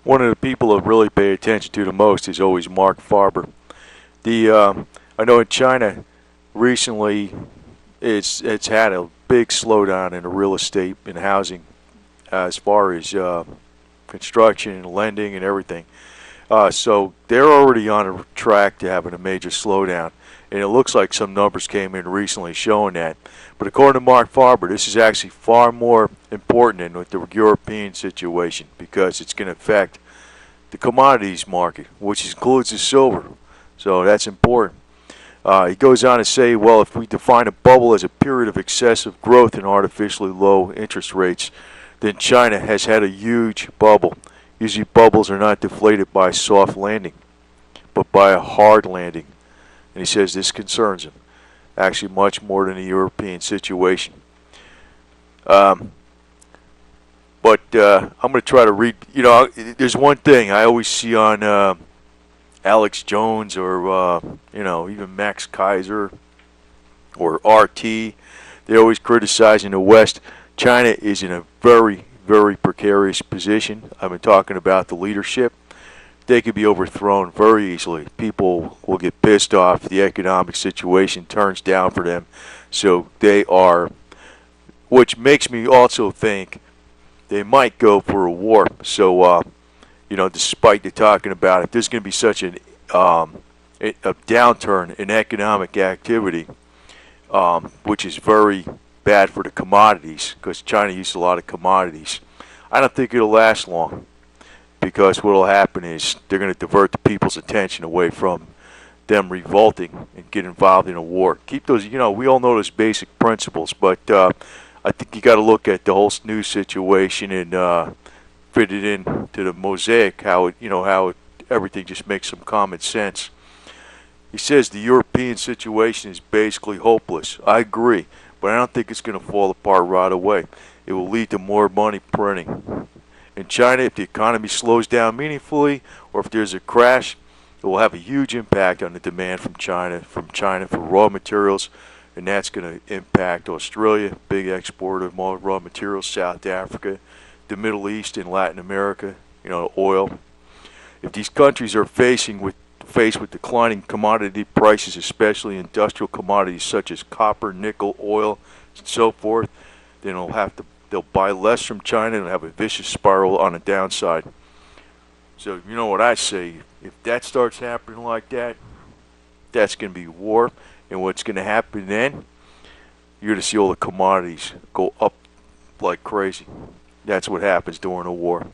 One of the people I really pay attention to the most is always Mark Farber. I know in China recently it's had a big slowdown in the real estate and housing as far as construction and lending and everything. So they're already on a track to having a major slowdown, and it looks like some numbers came in recently showing that. But according to Mark Farber, this is actually far more important than the European situation because it's going to affect the commodities market, which includes the silver. So that's important. He goes on to say, well, if we define a bubble as a period of excessive growth and artificially low interest rates, then China has had a huge bubble. Usually bubbles are not deflated by a soft landing, but by a hard landing. And he says this concerns him, actually much more than the European situation. But I'm going to try to read, there's one thing I always see on Alex Jones or, even Max Kaiser or RT. They're always criticizing the West. China is in a very, very precarious position. I've been talking about the leadership. They could be overthrown very easily. People will get pissed off. The economic situation turns down for them. So they are, which makes me also think they might go for a war. So, despite the talking about it, there's going to be such a downturn in economic activity, which is very bad for the commodities because China uses a lot of commodities. I don't think it'll last long because what will happen is they're going to divert the people's attention away from them revolting and get involved in a war. Keep those, we all know those basic principles, but I think you got to look at the whole news situation and fit it into the mosaic, how everything just makes some common sense. He says the European situation is basically hopeless. I agree, but I don't think it's going to fall apart right away. It will lead to more money printing. In China, if the economy slows down meaningfully or if there's a crash, it will have a huge impact on the demand from China for raw materials, and that's going to impact Australia, big exporter of raw materials, South Africa, the Middle East and Latin America, oil. If these countries are faced with declining commodity prices, especially industrial commodities such as copper, nickel, oil, and so forth, then they'll buy less from China and have a vicious spiral on the downside. So you know what I say, if that starts happening like that, that's going to be war. And what's going to happen then, you're going to see all the commodities go up like crazy. That's what happens during a war.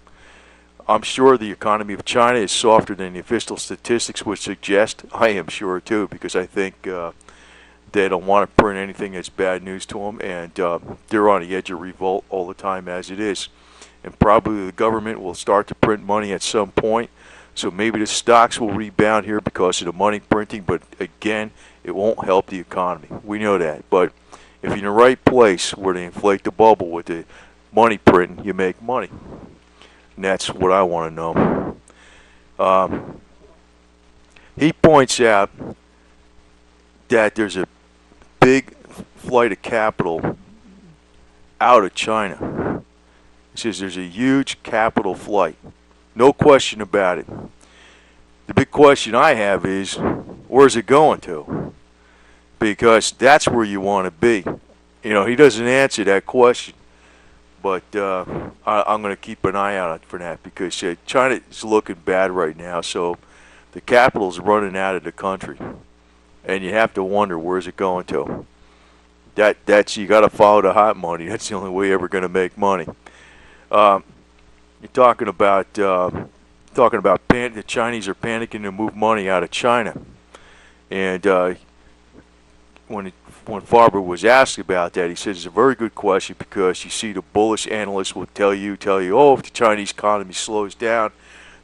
I'm sure the economy of China is softer than the official statistics would suggest. I am sure too, because I think they don't want to print anything that's bad news to them, and they're on the edge of revolt all the time as it is. And probably the government will start to print money at some point, so maybe the stocks will rebound here because of the money printing, but again, it won't help the economy. We know that, but if you're in the right place where they inflate the bubble with the money printing, you make money. And that's what I want to know. He points out that there's a big flight of capital out of China. He says there's a huge capital flight. No question about it. The big question I have is, where's it going to? Because that's where you want to be. He doesn't answer that question. But I'm going to keep an eye out for that because China is looking bad right now. So the capital's running out of the country, and you have to wonder where's it going to. That's you got to follow the hot money. That's the only way you're ever going to make money. You're talking about the Chinese are panicking to move money out of China, and when Farber was asked about that, he said it's a very good question because you see the bullish analysts will tell you, oh, if the Chinese economy slows down,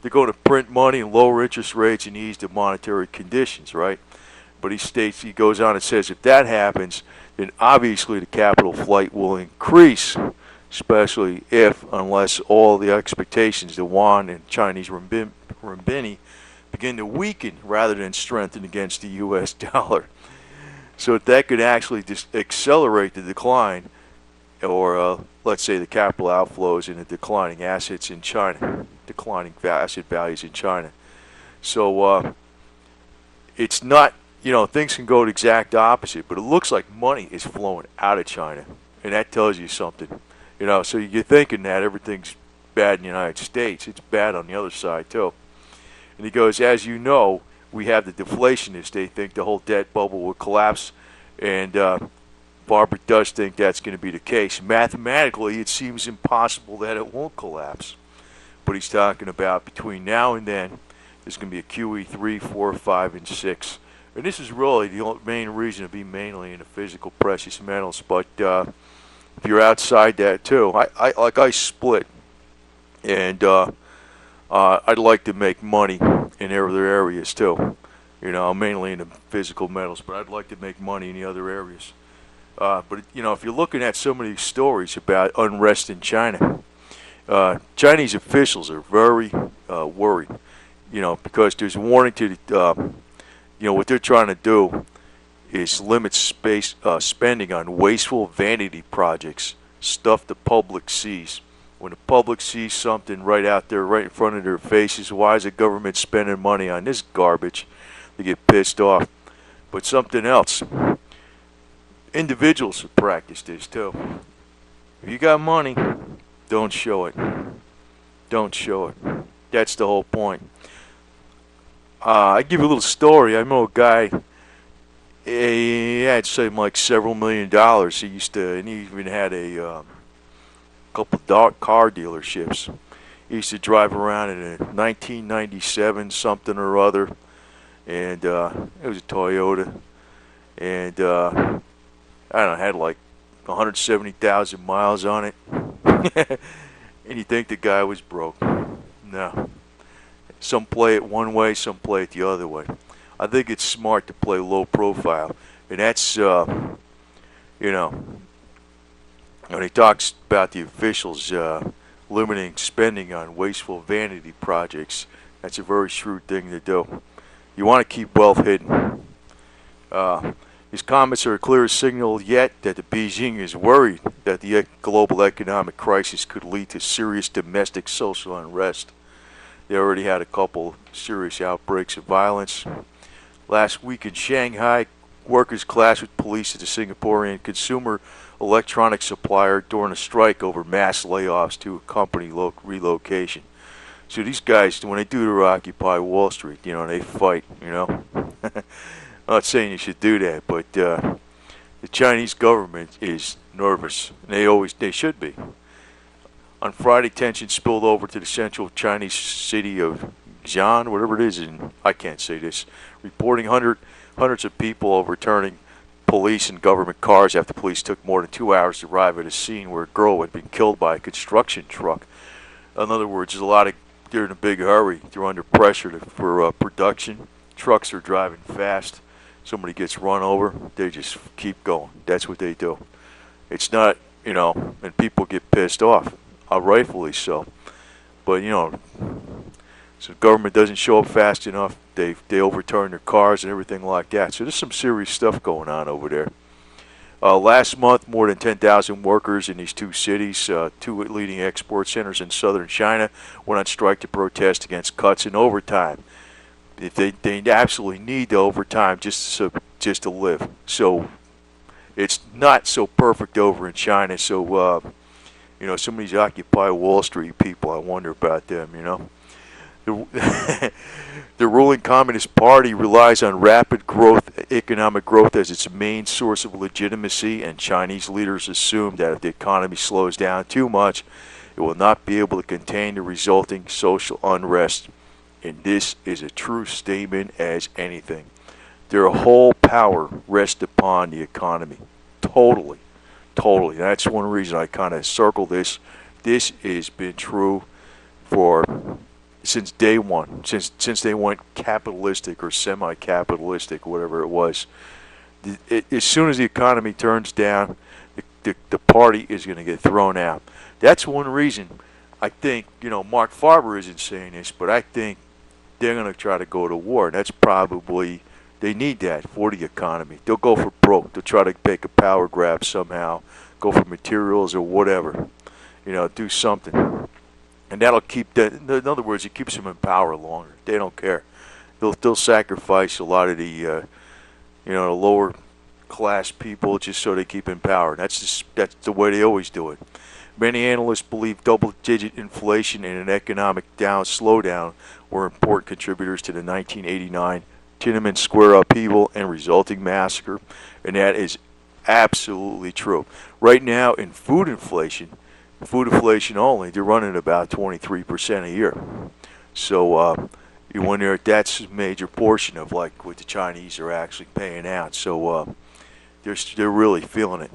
they're going to print money and lower interest rates and ease the monetary conditions, right? But he goes on and says if that happens, then obviously the capital flight will increase, especially unless all the expectations, the yuan and Chinese renminbi, begin to weaken rather than strengthen against the U.S. dollar. So that could actually just accelerate the decline, or let's say the capital outflows and the declining assets in China. declining asset values in China. So it's not, things can go the exact opposite, but it looks like money is flowing out of China, and that tells you something. So you're thinking that everything's bad in the United States. It's bad on the other side too. And he goes, as you know, we have the deflationists. They think the whole debt bubble will collapse, and Barber does think that's going to be the case. Mathematically, it seems impossible that it won't collapse. But he's talking about between now and then, there's going to be a QE 3, 4, 5, and 6. And this is really the main reason to be mainly into physical precious metals. But if you're outside that too, I split. And I'd like to make money in other areas too. I'm mainly into physical metals, but I'd like to make money in the other areas. But if you're looking at some of these stories about unrest in China, Chinese officials are very worried. Because there's a warning to the, what they're trying to do is limit spending on wasteful vanity projects, stuff the public sees. When the public sees something right out there, right in front of their faces, why is the government spending money on this garbage? They get pissed off. But something else, individuals have practiced this too. If you got money, don't show it. Don't show it. That's the whole point. I give you a little story. I know a guy. He had something like several $1 million. And he even had a couple car dealerships. He used to drive around in a 1997 something or other, and it was a Toyota, and I don't know, had like 170,000 miles on it. And you think the guy was broke? No. Some play it one way, some play it the other way. I think it's smart to play low profile, and that's when he talks about the officials limiting spending on wasteful vanity projects, that's a very shrewd thing to do. You want to keep wealth hidden. His comments are a clear signal yet that the Beijing is worried that the global economic crisis could lead to serious domestic social unrest. They already had a couple serious outbreaks of violence. Last week in Shanghai, workers clashed with police at the Singaporean consumer electronic supplier during a strike over mass layoffs to a company relocation. So these guys, when they do their Occupy Wall Street, they fight, I'm not saying you should do that, but the Chinese government is nervous. And they should be. On Friday, tensions spilled over to the central Chinese city of Xi'an, whatever it is, and I can't say this, reporting hundreds of people overturning police and government cars after police took more than 2 hours to arrive at a scene where a girl had been killed by a construction truck. In other words, they're in a big hurry. They're under pressure for production. Trucks are driving fast. Somebody gets run over, they just keep going. That's what they do. It's not, and people get pissed off, rightfully so. But, so the government doesn't show up fast enough. They overturn their cars and everything like that. So there's some serious stuff going on over there. Last month, more than 10,000 workers in these two cities, two leading export centers in southern China, went on strike to protest against cuts in overtime. They absolutely need the overtime just to live. So it's not so perfect over in China. So some of these Occupy Wall Street people, I wonder about them. The ruling Communist Party relies on rapid growth, economic growth, as its main source of legitimacy, and Chinese leaders assume that if the economy slows down too much, it will not be able to contain the resulting social unrest. And this is a true statement as anything. Their whole power rests upon the economy. Totally. That's one reason I kind of circled this. This has been true since day one, since they went capitalistic or semi-capitalistic, whatever it was. As soon as the economy turns down, the party is going to get thrown out. That's one reason I think, Mark Farber isn't saying this, but I think they're going to try to go to war. That's probably, they need that for the economy. They'll go for broke. They'll try to make a power grab somehow, go for materials or whatever, do something. and that'll keep them. In other words, it keeps them in power longer. They don't care. They'll sacrifice a lot of the the lower class people just so they keep in power. That's the way they always do it. Many analysts believe double-digit inflation and an economic slowdown were important contributors to the 1989 Tiananmen Square upheaval and resulting massacre, and that is absolutely true. Right now, in food inflation only, they're running about 23% a year. So when that's a major portion of like what the Chinese are actually paying out. So they're really feeling it.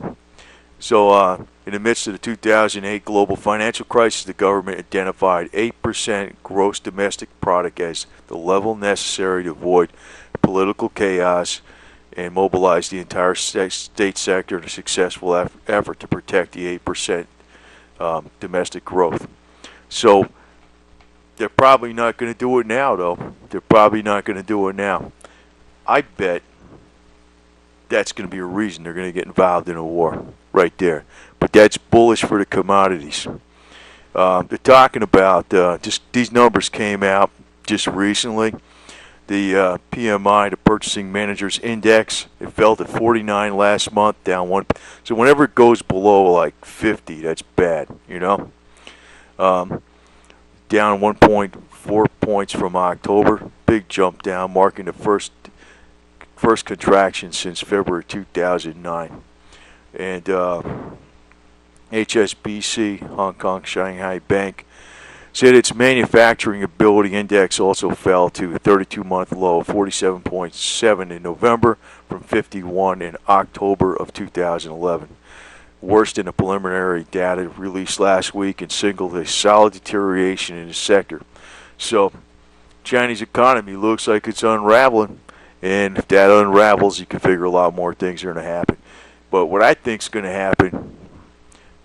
So in the midst of the 2008 global financial crisis, the government identified 8% gross domestic product as the level necessary to avoid political chaos and mobilize the entire state sector in a successful effort to protect the 8% domestic growth. So they're probably not going to do it now, though. They're probably not going to do it now. I bet that's going to be a reason they're going to get involved in a war right there. But that's bullish for the commodities. They're talking about just these numbers came out just recently. The PMI, the Purchasing Managers Index, it fell to 49 last month, down 1. So whenever it goes below like 50, that's bad, you know. Down 1.4 points from October, big jump down, marking the first contraction since February 2009. And HSBC, Hong Kong Shanghai Bank, said its manufacturing ability index also fell to a 32-month low of 47.7 in November from 51 in October of 2011. Worse than the preliminary data released last week, and signaled a solid deterioration in the sector. So Chinese economy looks like it's unraveling, and if that unravels, you can figure a lot more things are going to happen. But what I think is going to happen,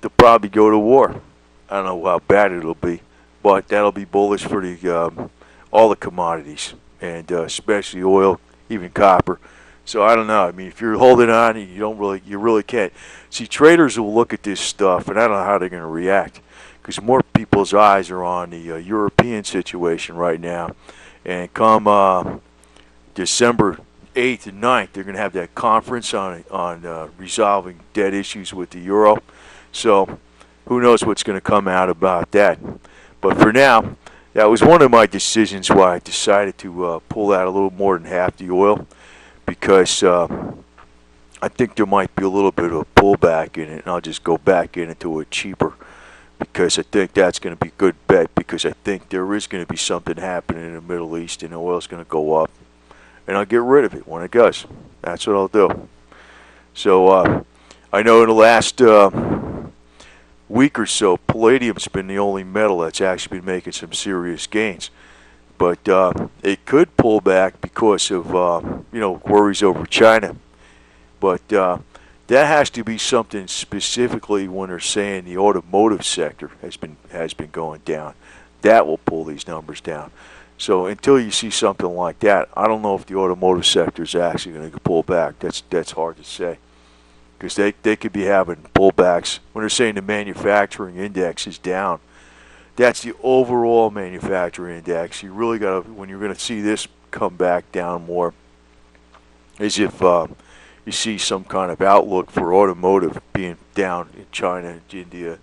they'll probably go to war. I don't know how bad it'll be, but that'll be bullish for the all the commodities, and especially oil, even copper. So I don't know. I mean, if you're holding on, you really can't. See, traders will look at this stuff, and I don't know how they're going to react, because more people's eyes are on the European situation right now. And come December 8th and 9th, they're going to have that conference on resolving debt issues with the euro. So who knows what's going to come out about that. But for now, that was one of my decisions why I decided to pull out a little more than half the oil, because I think there might be a little bit of a pullback in it, and I'll just go back into it cheaper, because I think that's going to be a good bet, because I think there is going to be something happening in the Middle East, and the oil's going to go up, and I'll get rid of it when it goes. That's what I'll do. So I know in the last week or so, palladium's been the only metal that's actually been making some serious gains. But it could pull back because of worries over China. But that has to be something specifically when they're saying the automotive sector has been going down. That will pull these numbers down. So until you see something like that, I don't know if the automotive sector is actually going to pull back. That's hard to say, because they could be having pullbacks when they're saying the manufacturing index is down. That's the overall manufacturing index. You really got to, when you're going to see this come back down more, as if you see some kind of outlook for automotive being down in China and India.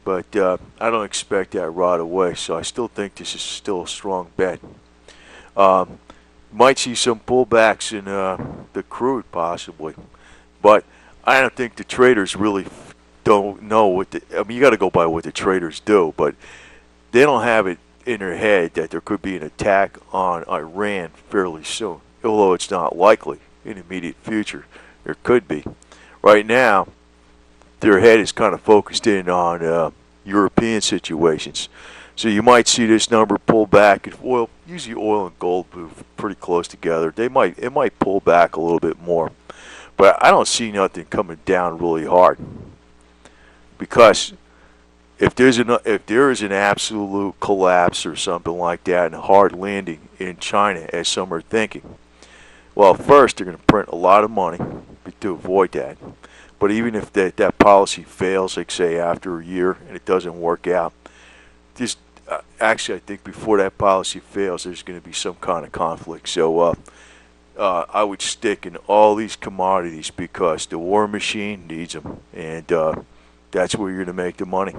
But I don't expect that right away, so I still think this is still a strong bet. Might see some pullbacks in the crude possibly, but I don't think the traders really don't know what I mean, you got to go by what the traders do, but they don't have it in their head that there could be an attack on Iran fairly soon, although it's not likely in the immediate future. There could be. Right now, their head is kind of focused in on European situations. So you might see this number pull back. If oil, usually oil and gold move pretty close together. It might pull back a little bit more, but I don't see nothing coming down really hard. Because if there is an absolute collapse or something like that, and a hard landing in China, as some are thinking, well, first they're going to print a lot of money to avoid that. But even if that policy fails, like say after a year, and it doesn't work out, just actually, I think before that policy fails, there's going to be some kind of conflict. So I would stick in all these commodities because the war machine needs them, and that's where you're going to make the money.